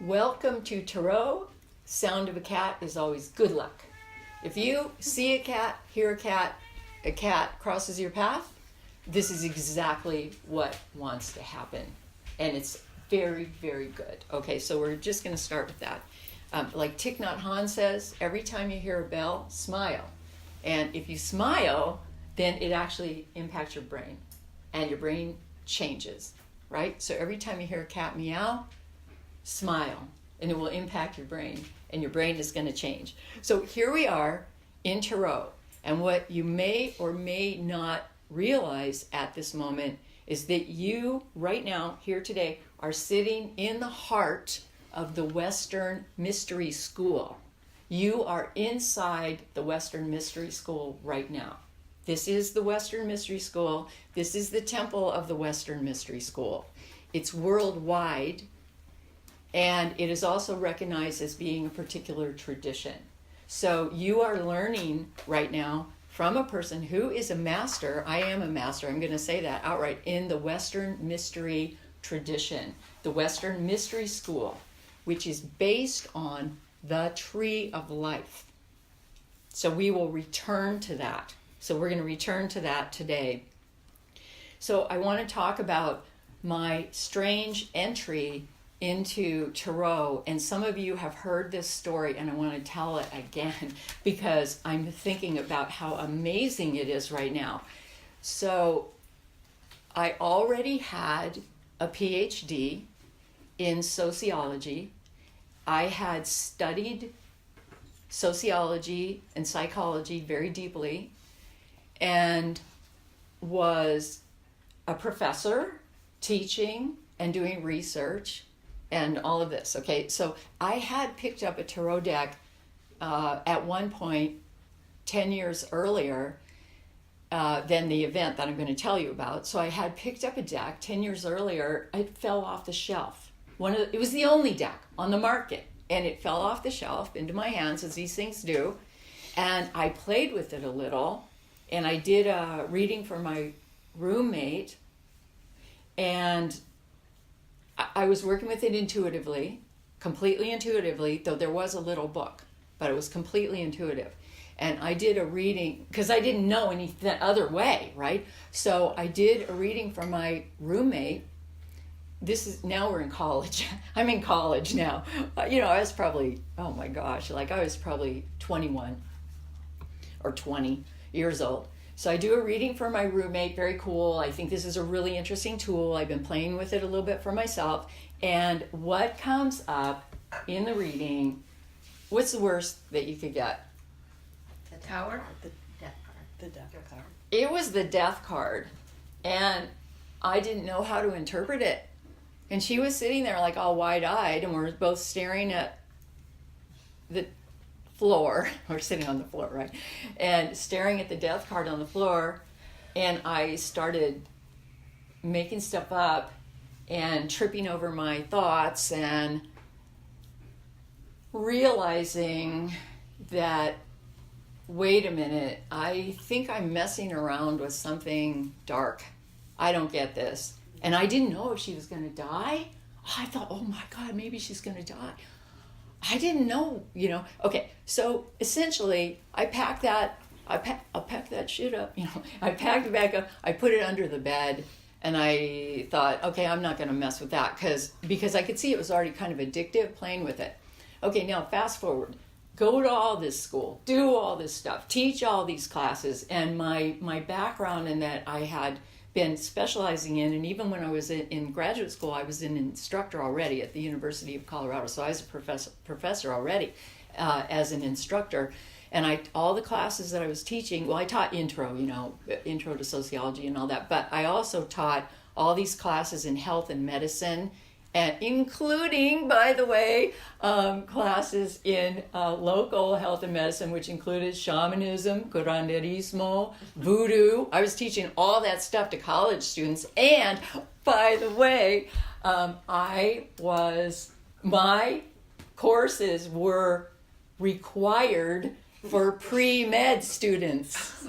Welcome to Tarot. Sound of a cat is always good luck. If you see a cat, hear a cat crosses your path, this is exactly what wants to happen. And it's very, very good. Okay, so we're just going to start with that. Like Thich Nhat Hanh says, every time you hear a bell, smile. And if you smile, then it actually impacts your brain. And your brain changes, right? So every time you hear a cat meow, smile. And it will impact your brain. And your brain is going to change. So here we are in Tarot. And what you may or may not realize at this moment is that you, right now, here today, are sitting in the heart of the Western Mystery School. You are inside the Western Mystery School right now. This is the Western Mystery School. This is the temple of the Western Mystery School. It's worldwide, and it is also recognized as being a particular tradition. So you are learning right now from a person who is a master. I am a master, I'm going to say that outright, in the Western Mystery tradition, the Western Mystery School, which is based on the Tree of Life. So we will return to that. So we're going to return to that today. So I want to talk about my strange entry into Tarot, and some of you have heard this story, and I want to tell it again because I'm thinking about how amazing it is right now. So I already had a PhD in sociology. I had studied sociology and psychology very deeply and was a professor teaching and doing research and all of this. Okay, so I had picked up a tarot deck at one point 10 years earlier than the event that I'm going to tell you about. So I had picked up a deck 10 years earlier. It fell off the shelf. It was the only deck on the market, and it fell off the shelf into my hands, as these things do. And I played with it a little, and I did a reading for my roommate, and I was working with it intuitively, completely intuitively, though there was a little book, but it was completely intuitive. And I did a reading, because I didn't know any other way, right? So I did a reading for my roommate. Now we're in college. I'm in college now. I was probably, oh my gosh, I was probably 21 or 20 years old. So I do a reading for my roommate, very cool. I think this is a really interesting tool. I've been playing with it a little bit for myself. And what comes up in the reading, what's the worst that you could get? The Tower? The Death card. The Death card. It was the Death card. And I didn't know how to interpret it. And she was sitting there like all wide-eyed, and we're both staring at the floor. We're sitting on the floor, right? And staring at the Death card on the floor. And I started making stuff up and tripping over my thoughts and realizing that, wait a minute, I think I'm messing around with something dark. I don't get this. And I didn't know if she was going to die. I thought, oh my God, maybe she's going to die. I didn't know, Okay, so essentially, I packed that shit up, I packed it back up, I put it under the bed, and I thought, okay, I'm not going to mess with that, because I could see it was already kind of addictive playing with it. Okay, now fast forward. Go to all this school, do all this stuff, teach all these classes, and my background in that I had been specializing in, and even when I was in graduate school, I was an instructor already at the University of Colorado. So I was a professor already as an instructor. And all the classes that I was teaching, well, I taught intro to sociology and all that, but I also taught all these classes in health and medicine, and including, by the way, classes in local health and medicine, which included shamanism, curanderismo, voodoo. I was teaching all that stuff to college students. And, by the way, my courses were required for pre-med students.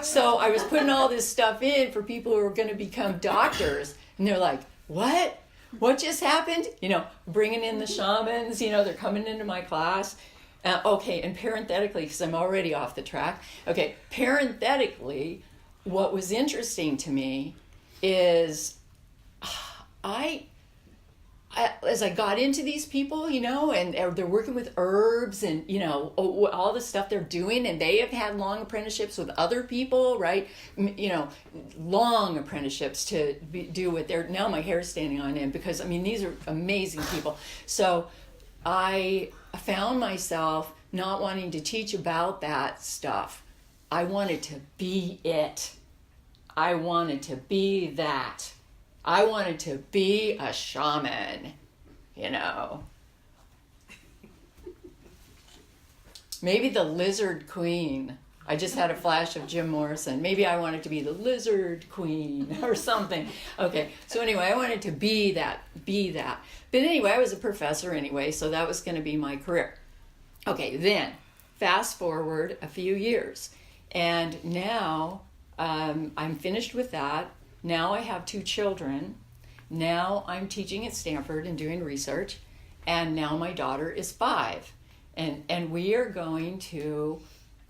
So I was putting all this stuff in for people who were going to become doctors. And they're like, what? What just happened? Bringing in the shamans, they're coming into my class. Okay, and parenthetically, because I'm already off the track. Okay, parenthetically, what was interesting to me is as I got into these people, and they're working with herbs and, all the stuff they're doing, and they have had long apprenticeships with other people, right? Long apprenticeships to do what now my hair's standing on end because, these are amazing people. So I found myself not wanting to teach about that stuff. I wanted to be it. I wanted to be that. I wanted to be a shaman, Maybe the lizard queen. I just had a flash of Jim Morrison. Maybe I wanted to be the lizard queen or something. Okay, so anyway, I wanted to be that. But anyway, I was a professor anyway, so that was going to be my career. Okay, then, fast forward a few years. And now I'm finished with that. Now I have 2 children. Now I'm teaching at Stanford and doing research. And now my daughter is 5. And we are going to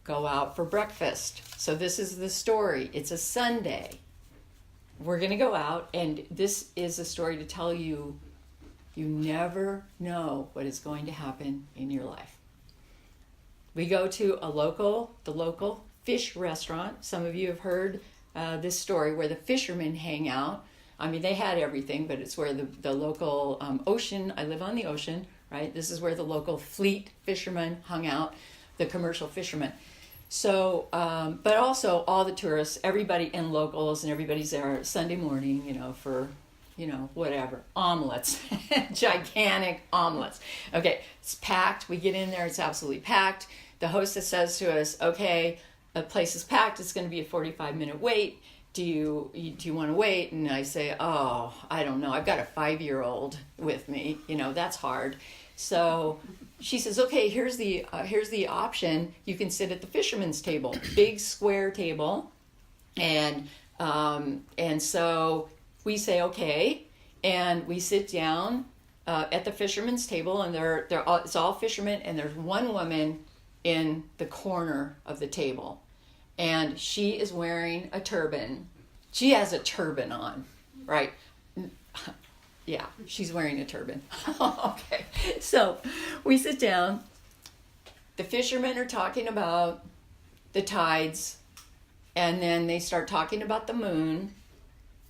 go out for breakfast. So this is the story. It's a Sunday. We're going to go out, and this is a story to tell you, you never know what is going to happen in your life. We go to the local fish restaurant. Some of you have heard this story where the fishermen hang out. They had everything, but it's where the local ocean, I live on the ocean, right? This is where the local fleet fishermen hung out, the commercial fishermen. So, but also all the tourists, everybody and locals, and everybody's there Sunday morning, for, whatever, omelets, gigantic omelets. Okay, it's packed. We get in there, it's absolutely packed. The hostess says to us, okay, the place is packed. It's going to be a 45-minute wait. Do you want to wait? And I say, oh, I don't know. I've got a 5-year-old with me. That's hard. So she says, okay, here's the option. You can sit at the fisherman's table, big square table, and so we say okay, and we sit down at the fisherman's table, and it's all fishermen, and there's one woman in the corner of the table. And she is wearing a turban. She has a turban on, right? Yeah, she's wearing a turban. Okay, so we sit down. The fishermen are talking about the tides, and then they start talking about the moon.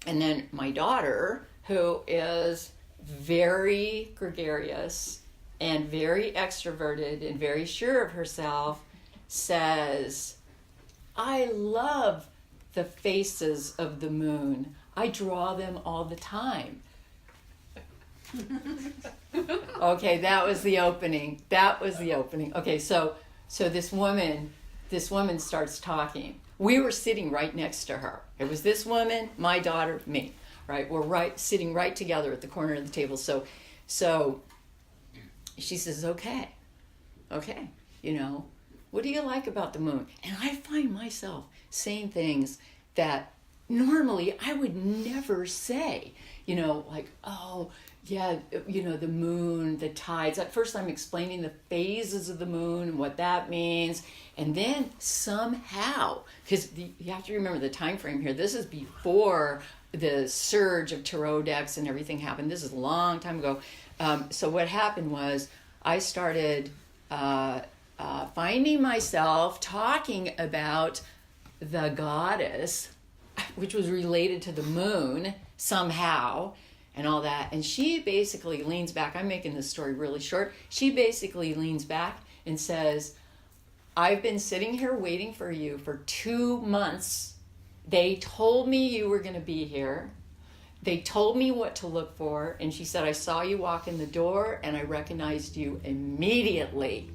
And then my daughter, who is very gregarious and very extroverted and very sure of herself, says, I love the faces of the moon. I draw them all the time. Okay, that was the opening. Okay, so this woman starts talking. We were sitting right next to her. It was this woman, my daughter, me. Right? We're sitting right together at the corner of the table. So she says, okay, what do you like about the moon? And I find myself saying things that normally I would never say, like, oh, yeah, the moon, the tides. At first I'm explaining the phases of the moon and what that means. And then somehow, because you have to remember the time frame here, this is before the surge of tarot decks and everything happened. This is a long time ago. So what happened was I started finding myself talking about the goddess, which was related to the moon somehow and all that. And she basically leans back. I'm making this story really short. She basically leans back and says, I've been sitting here waiting for you for 2 months. They told me you were going to be here. They told me what to look for. And she said, I saw you walk in the door and I recognized you immediately.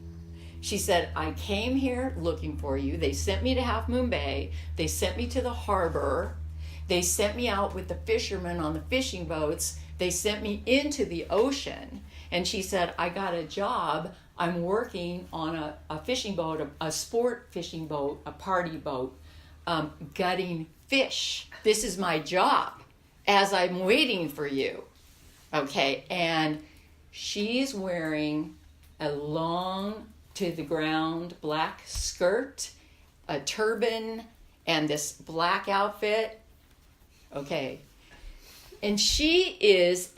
She said, I came here looking for you. They sent me to Half Moon Bay. They sent me to the harbor. They sent me out with the fishermen on the fishing boats. They sent me into the ocean. And she said, I got a job. I'm working on a fishing boat, a sport fishing boat, a party boat, gutting fish. This is my job as I'm waiting for you. Okay, and she's wearing a long to the ground black skirt, a turban, and this black outfit. Okay. And she is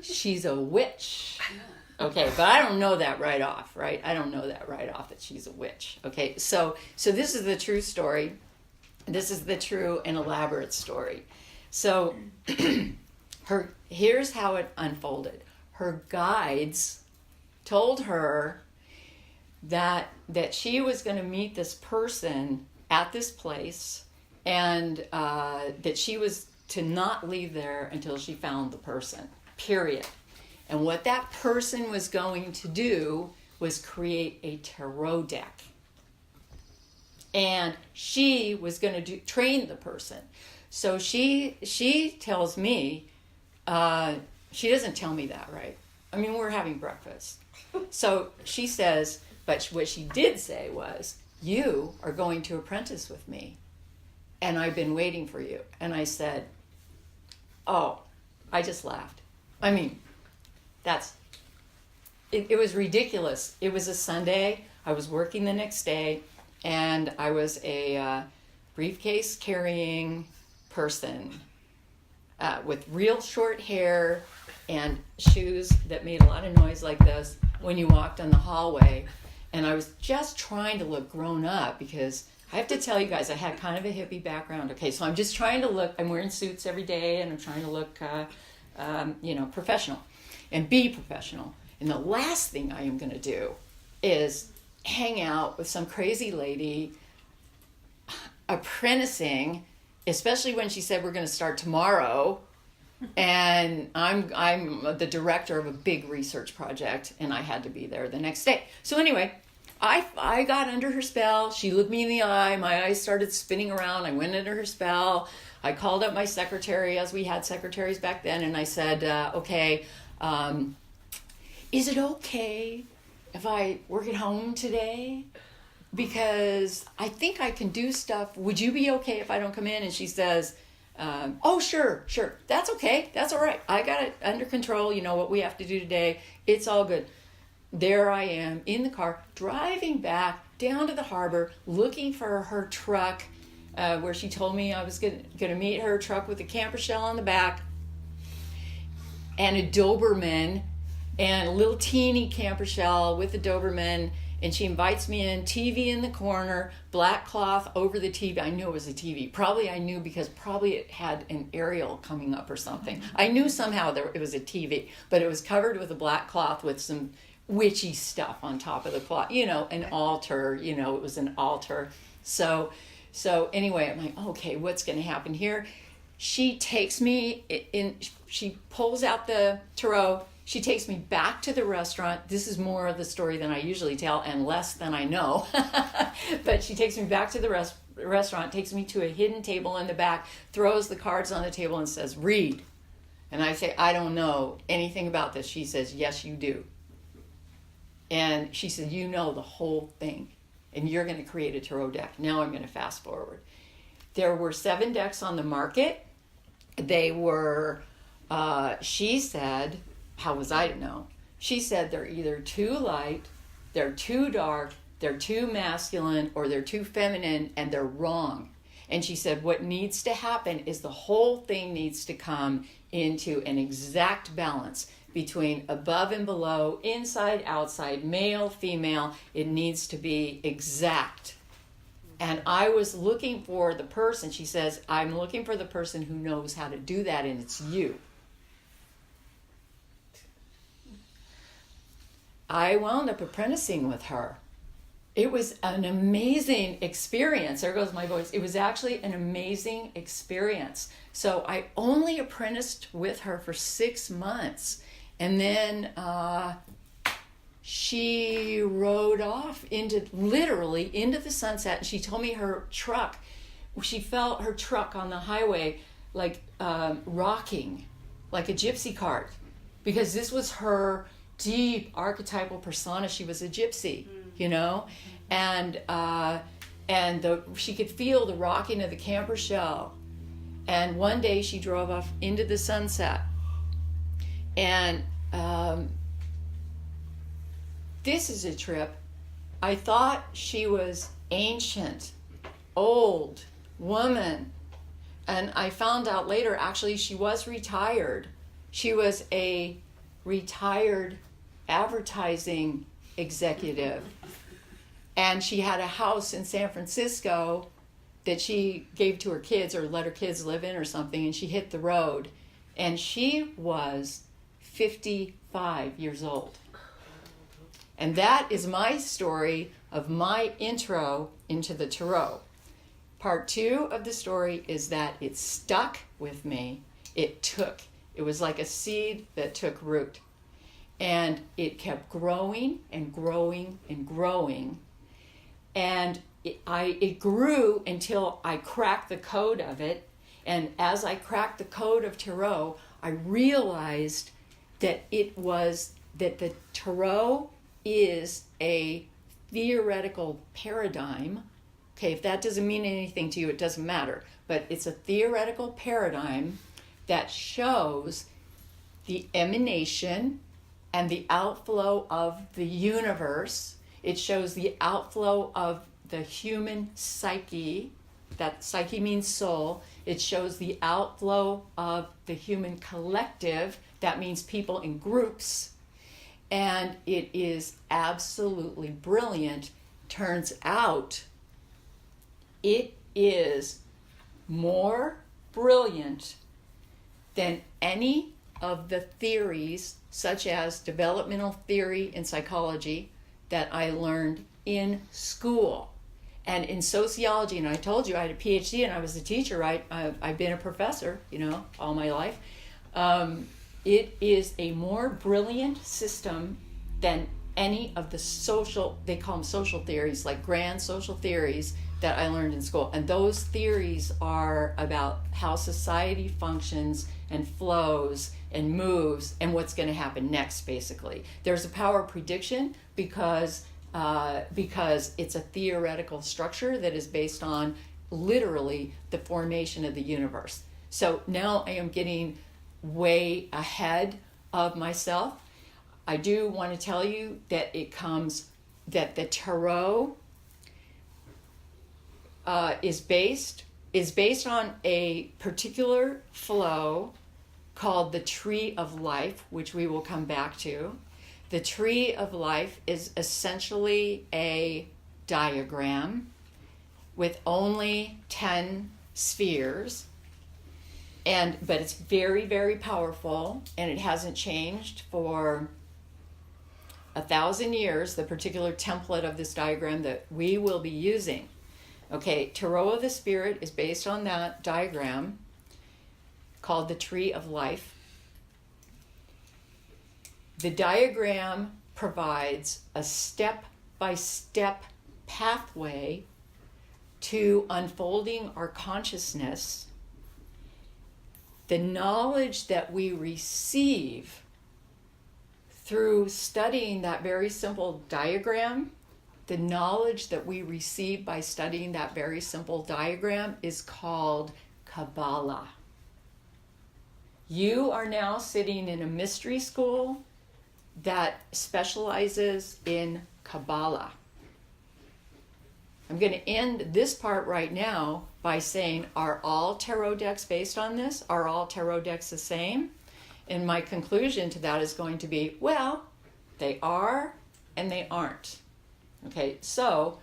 she's a witch. Okay, but I don't know that right off, right? I don't know that right off that she's a witch. Okay, so this is the true story. This is the true and elaborate story. So here's how it unfolded. Her guides told her that she was going to meet this person at this place, and that she was to not leave there until she found the person, period. And what that person was going to do was create a tarot deck. And she was going to train the person. So she tells me, she doesn't tell me that, right? I mean, we're having breakfast. So she says, but what she did say was, you are going to apprentice with me, and I've been waiting for you. And I said, oh, I just laughed. I mean, it was ridiculous. It was a Sunday. I was working the next day, and I was a briefcase carrying person with real short hair and shoes that made a lot of noise like this when you walked in the hallway. And I was just trying to look grown up, because I have to tell you guys, I had kind of a hippie background. Okay, so I'm just trying to look, I'm wearing suits every day, and I'm trying to look, professional and be professional. And the last thing I am going to do is hang out with some crazy lady apprenticing, especially when she said we're going to start tomorrow. And I'm the director of a big research project, and I had to be there the next day. So anyway, I got under her spell. She looked me in the eye. My eyes started spinning around. I went under her spell. I called up my secretary, as we had secretaries back then, and I said, okay, is it okay if I work at home today? Because I think I can do stuff. Would you be okay if I don't come in? And she says, oh, sure. That's okay. That's all right. I got it under control. You know what we have to do today. It's all good. There I am in the car, driving back down to the harbor, looking for her truck, where she told me I was going to meet her truck with a camper shell on the back and a Doberman, and a little teeny camper shell with a Doberman. And she invites me in, TV in the corner, black cloth over the TV. I knew it was a TV. Probably I knew because probably it had an aerial coming up or something. I knew somehow it was a TV, but it was covered with a black cloth with some witchy stuff on top of the cloth. An altar, it was an altar. So anyway, I'm like, okay, what's going to happen here? She takes me in, she pulls out the tarot. She takes me back to the restaurant. This is more of the story than I usually tell and less than I know. But she takes me back to the restaurant, takes me to a hidden table in the back, throws the cards on the table and says, read. And I say, I don't know anything about this. She says, yes, you do. And she said, you know the whole thing. And you're going to create a tarot deck. Now I'm going to fast forward. There were 7 decks on the market. They were, she said... How was I to know? She said they're either too light, they're too dark, they're too masculine, or they're too feminine, and they're wrong. And she said what needs to happen is the whole thing needs to come into an exact balance between above and below, inside, outside, male, female. It needs to be exact. And I was looking for the person. She says, I'm looking for the person who knows how to do that, and it's you. I wound up apprenticing with her. It was an amazing experience. There goes my voice. It was actually an amazing experience. So I only apprenticed with her for 6 months. And then she rode off literally into the sunset. And she told me her truck, she felt her truck on the highway like rocking, like a gypsy cart. Because this was her deep archetypal persona. She was a gypsy, and she could feel the rocking of the camper shell, And one day she drove off into the sunset. And this is a trip. I thought she was ancient, old woman. And I found out later, actually, she was retired. She was a retired advertising executive. And she had a house in San Francisco that she gave to her kids or let her kids live in or something. And she hit the road. And she was 55 years old. And that is my story of my intro into the Tarot. Part 2 of the story is that it stuck with me. It was like a seed that took root. And it kept growing and growing and growing. And it grew until I cracked the code of it. And as I cracked the code of Tarot, I realized that the Tarot is a theoretical paradigm. Okay, if that doesn't mean anything to you, it doesn't matter. But it's a theoretical paradigm that shows the emanation and the outflow of the universe. It shows the outflow of the human psyche. That psyche means soul. It shows the outflow of the human collective. That means people in groups. And it is absolutely brilliant. Turns out it is more brilliant than any of the theories, such as developmental theory in psychology, that I learned in school. And in sociology, and I told you I had a PhD and I was a teacher, right? I've been a professor, all my life. It is a more brilliant system than any of the they call them social theories, like grand social theories that I learned in school. And those theories are about how society functions and flows and moves and what's going to happen next, basically. There's a power of prediction because it's a theoretical structure that is based on literally the formation of the universe. So now I am getting way ahead of myself. I do want to tell you that that the Tarot is based on a particular flow called the Tree of Life, which we will come back to. The Tree of Life is essentially a diagram with only 10 spheres. But it's very, very powerful, and it hasn't changed for 1,000 years, the particular template of this diagram that we will be using. Okay, Tarot of the Spirit is based on that diagram called the Tree of Life. The diagram provides a step-by-step pathway to unfolding our consciousness. The knowledge that we receive through studying that very simple diagram, the knowledge that we receive by studying that very simple diagram is called Kabbalah. You are now sitting in a mystery school that specializes in Kabbalah. I'm going to end this part right now by saying, are all tarot decks based on this? Are all tarot decks the same? And my conclusion to that is going to be, well, they are and they aren't. Okay, so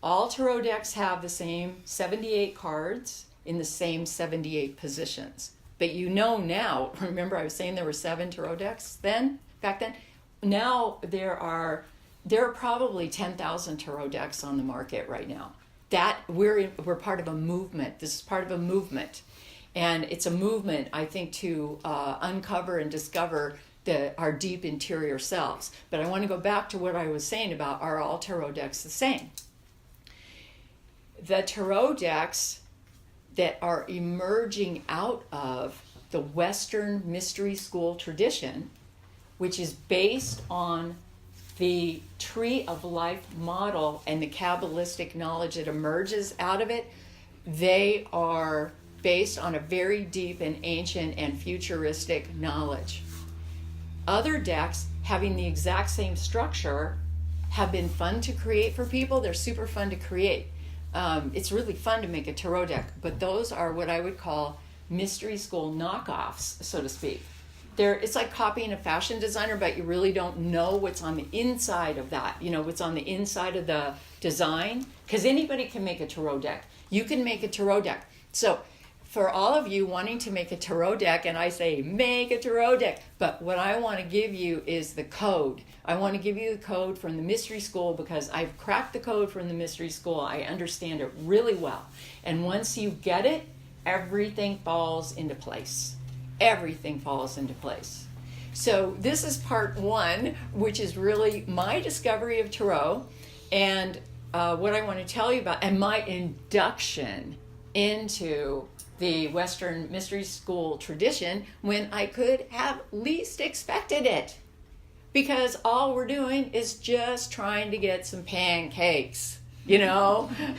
all tarot decks have the same 78 cards in the same 78 positions. But now, remember I was saying there were 7 tarot decks back then? Now there are probably 10,000 tarot decks on the market right now. That we're part of a movement. This is part of a movement. And it's a movement, I think, to uncover and discover our deep interior selves. But I want to go back to what I was saying about, are all tarot decks the same? The tarot decks that are emerging out of the Western mystery school tradition, which is based on the Tree of Life model and the Kabbalistic knowledge that emerges out of it, they are based on a very deep and ancient and futuristic knowledge. Other decks having the exact same structure have been fun to create for people. They're super fun to create. It's really fun to make a tarot deck, but those are what I would call mystery school knockoffs, so to speak. It's like copying a fashion designer, but you really don't know what's on the inside of that, what's on the inside of the design, because anybody can make a tarot deck. You can make a tarot deck. So for all of you wanting to make a tarot deck, and I say make a tarot deck, but what I want to give you is the code. I want to give you the code from the mystery school because I've cracked the code from the mystery school. I understand it really well. And once you get it, everything falls into place. Everything falls into place. So this is part 1, which is really my discovery of tarot and what I want to tell you about, and my induction into the Western Mystery School tradition when I could have least expected it. Because all we're doing is just trying to get some pancakes,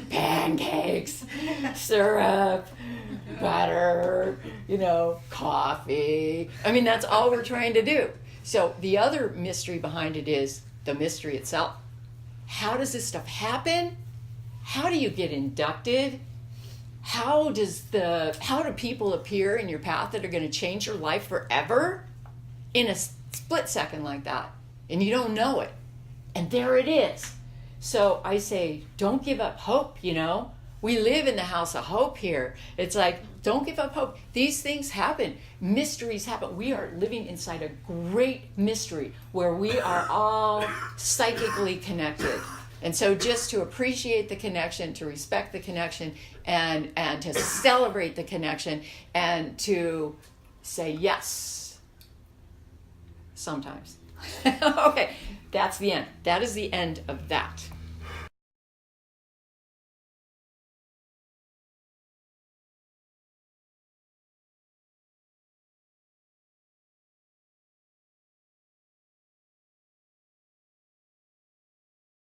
pancakes, syrup, butter, coffee. I mean, that's all we're trying to do. So the other mystery behind it is the mystery itself. How does this stuff happen? How do you get inducted? How do people appear in your path that are going to change your life forever in a split second like that? And you don't know it. And there it is. So I say, don't give up hope, We live in the house of hope here. It's like, don't give up hope. These things happen. Mysteries happen. We are living inside a great mystery where we are all psychically connected. And so just to appreciate the connection, to respect the connection, and to celebrate the connection, and to say yes sometimes. Okay, that's the end. That is the end of that.